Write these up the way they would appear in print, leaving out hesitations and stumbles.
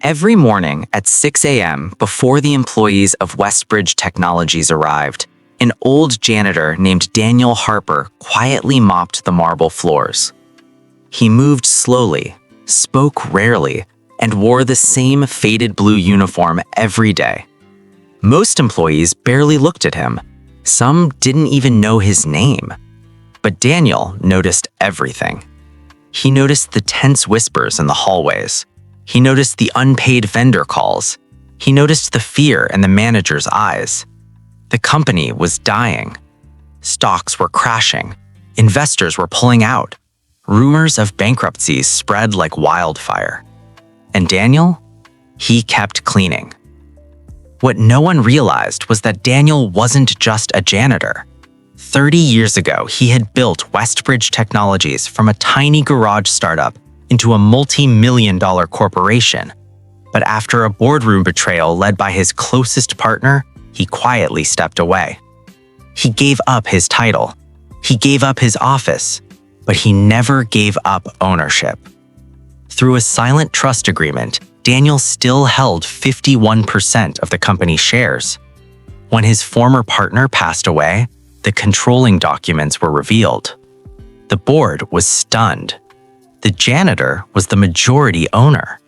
Every morning at 6 a.m., before the employees of Westbridge Technologies arrived, an old janitor named Daniel Harper quietly mopped the marble floors. He moved slowly, spoke rarely, and wore the same faded blue uniform every day. Most employees barely looked at him. Some didn't even know his name. But Daniel noticed everything. He noticed the tense whispers in the hallways. He noticed the unpaid vendor calls. He noticed the fear in the manager's eyes. The company was dying. Stocks were crashing. Investors were pulling out. Rumors of bankruptcies spread like wildfire. And Daniel? He kept cleaning. What no one realized was that Daniel wasn't just a janitor. 30 years ago, he had built Westbridge Technologies from a tiny garage startup into a multi-million-dollar corporation. But after a boardroom betrayal led by his closest partner, he quietly stepped away. He gave up his title. He gave up his office, but he never gave up ownership. Through a silent trust agreement, Daniel still held 51% of the company's shares. When his former partner passed away, the controlling documents were revealed. The board was stunned. The janitor was the majority owner.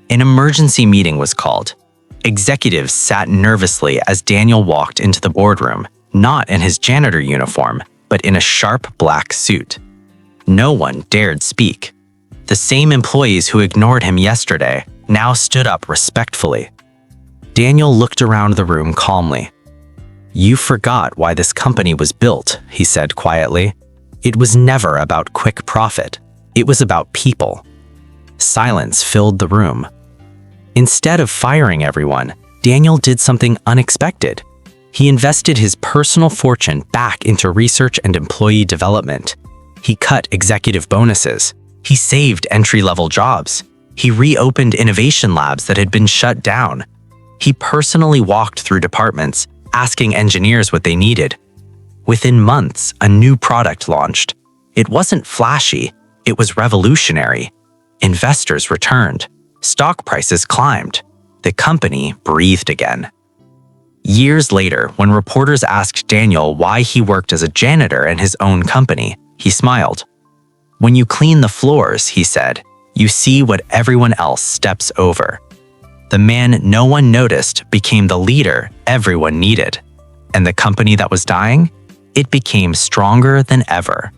An emergency meeting was called. Executives sat nervously as Daniel walked into the boardroom, not in his janitor uniform, but in a sharp black suit. No one dared speak. The same employees who ignored him yesterday now stood up respectfully. Daniel looked around the room calmly. "You forgot why this company was built," he said quietly. "It was never about quick profit. It was about people." Silence filled the room. Instead of firing everyone, Daniel did something unexpected. He invested his personal fortune back into research and employee development. He cut executive bonuses. He saved entry-level jobs. He reopened innovation labs that had been shut down. He personally walked through departments, asking engineers what they needed. Within months, a new product launched. It wasn't flashy, it was revolutionary. Investors returned. Stock prices climbed. The company breathed again. Years later, when reporters asked Daniel why he worked as a janitor in his own company, he smiled. "When you clean the floors," he said, "you see what everyone else steps over." The man no one noticed became the leader everyone needed. And the company that was dying? It became stronger than ever.